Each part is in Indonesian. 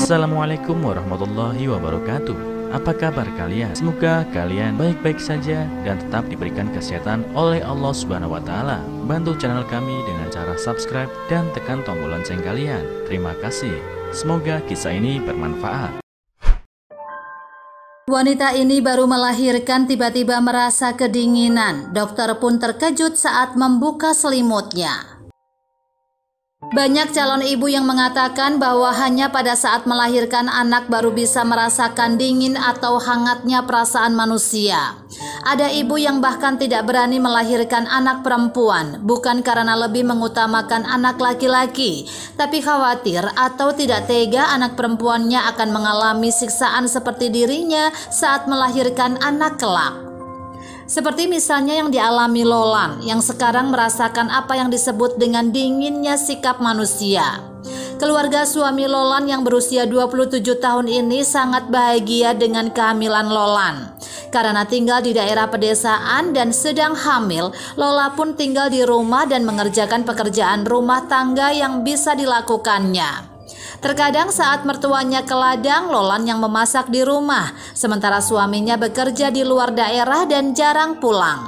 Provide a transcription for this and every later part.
Assalamualaikum warahmatullahi wabarakatuh. Apa kabar kalian? Semoga kalian baik-baik saja dan tetap diberikan kesehatan oleh Allah Subhanahu wa Ta'ala. Bantu channel kami dengan cara subscribe dan tekan tombol lonceng kalian. Terima kasih. Semoga kisah ini bermanfaat. Wanita ini baru melahirkan tiba-tiba merasa kedinginan. Dokter pun terkejut saat membuka selimutnya. Banyak calon ibu yang mengatakan bahwa hanya pada saat melahirkan anak baru bisa merasakan dingin atau hangatnya perasaan manusia. Ada ibu yang bahkan tidak berani melahirkan anak perempuan, bukan karena lebih mengutamakan anak laki-laki, tapi khawatir atau tidak tega anak perempuannya akan mengalami siksaan seperti dirinya saat melahirkan anak kelak. Seperti misalnya yang dialami Lolan, yang sekarang merasakan apa yang disebut dengan dinginnya sikap manusia. Keluarga suami Lolan yang berusia 27 tahun ini sangat bahagia dengan kehamilan Lolan. Karena tinggal di daerah pedesaan dan sedang hamil, Lola pun tinggal di rumah dan mengerjakan pekerjaan rumah tangga yang bisa dilakukannya. Terkadang saat mertuanya ke ladang, Lolan yang memasak di rumah, sementara suaminya bekerja di luar daerah dan jarang pulang.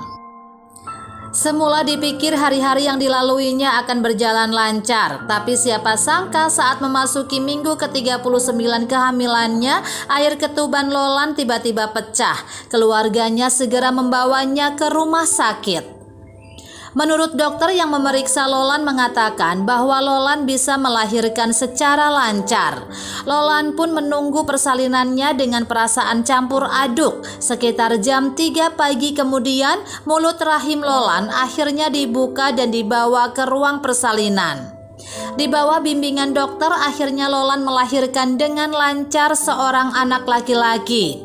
Semula dipikir hari-hari yang dilaluinya akan berjalan lancar, tapi siapa sangka saat memasuki minggu ke-39 kehamilannya, air ketuban Lolan tiba-tiba pecah. Keluarganya segera membawanya ke rumah sakit. Menurut dokter yang memeriksa Lolan mengatakan bahwa Lolan bisa melahirkan secara lancar. Lolan pun menunggu persalinannya dengan perasaan campur aduk. Sekitar jam 3 pagi kemudian, mulut rahim Lolan akhirnya dibuka dan dibawa ke ruang persalinan. Di bawah bimbingan dokter, akhirnya Lolan melahirkan dengan lancar seorang anak laki-laki.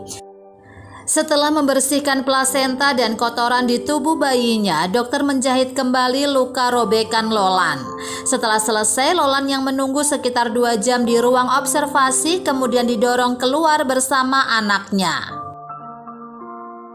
Setelah membersihkan plasenta dan kotoran di tubuh bayinya, dokter menjahit kembali luka robekan Lolan. Setelah selesai, Lolan yang menunggu sekitar 2 jam di ruang observasi kemudian didorong keluar bersama anaknya.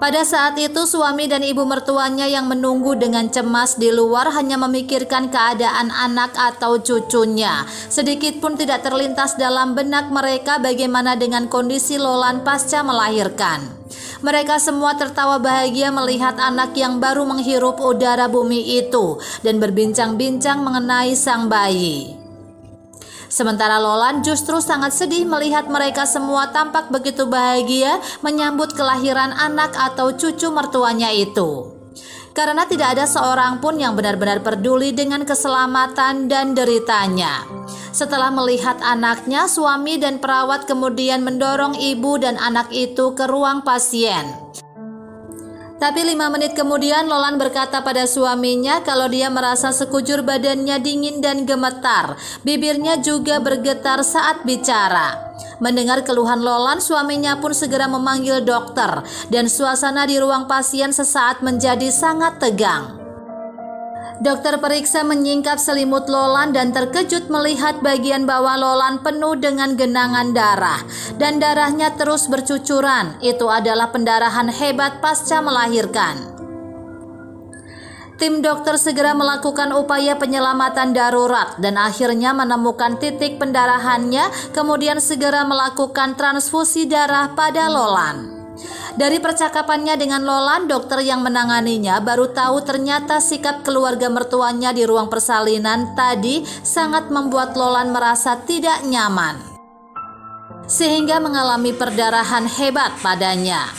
Pada saat itu suami dan ibu mertuanya yang menunggu dengan cemas di luar hanya memikirkan keadaan anak atau cucunya. Sedikit pun tidak terlintas dalam benak mereka bagaimana dengan kondisi Lolan pasca melahirkan. Mereka semua tertawa bahagia melihat anak yang baru menghirup udara bumi itu dan berbincang-bincang mengenai sang bayi. Sementara Lolan justru sangat sedih melihat mereka semua tampak begitu bahagia menyambut kelahiran anak atau cucu mertuanya itu. Karena tidak ada seorang pun yang benar-benar peduli dengan keselamatan dan deritanya. Setelah melihat anaknya, suami dan perawat kemudian mendorong ibu dan anak itu ke ruang pasien. Tapi 5 menit kemudian Lolan berkata pada suaminya kalau dia merasa sekujur badannya dingin dan gemetar. Bibirnya juga bergetar saat bicara. Mendengar keluhan Lolan, suaminya pun segera memanggil dokter dan suasana di ruang pasien sesaat menjadi sangat tegang. Dokter periksa menyingkap selimut Lolan dan terkejut melihat bagian bawah Lolan penuh dengan genangan darah dan darahnya terus bercucuran. Itu adalah pendarahan hebat pasca melahirkan. Tim dokter segera melakukan upaya penyelamatan darurat dan akhirnya menemukan titik pendarahannya, kemudian segera melakukan transfusi darah pada Lolan. Dari percakapannya dengan Lolan, dokter yang menanganinya baru tahu ternyata sikap keluarga mertuanya di ruang persalinan tadi sangat membuat Lolan merasa tidak nyaman, sehingga mengalami perdarahan hebat padanya.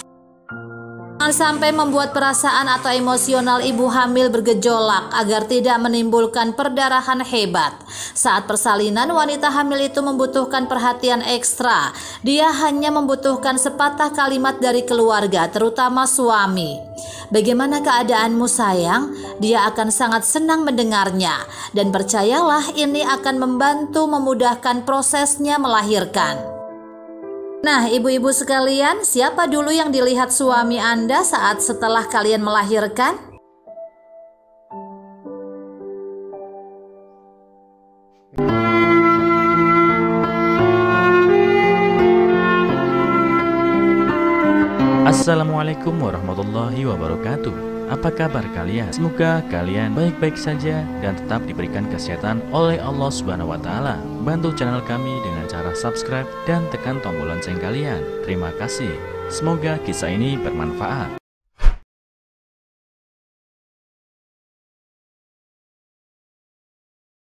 Jangan sampai membuat perasaan atau emosional ibu hamil bergejolak agar tidak menimbulkan perdarahan hebat. Saat persalinan, wanita hamil itu membutuhkan perhatian ekstra. Dia hanya membutuhkan sepatah kalimat dari keluarga, terutama suami. "Bagaimana keadaanmu sayang?" Dia akan sangat senang mendengarnya. Dan percayalah, ini akan membantu memudahkan prosesnya melahirkan. Nah, ibu-ibu sekalian, siapa dulu yang dilihat suami Anda saat setelah kalian melahirkan? Assalamualaikum warahmatullahi wabarakatuh. Apa kabar kalian? Semoga kalian baik-baik saja dan tetap diberikan kesehatan oleh Allah Subhanahu wa taala. Bantu channel kami dengan cara subscribe dan tekan tombol lonceng kalian. Terima kasih. Semoga kisah ini bermanfaat.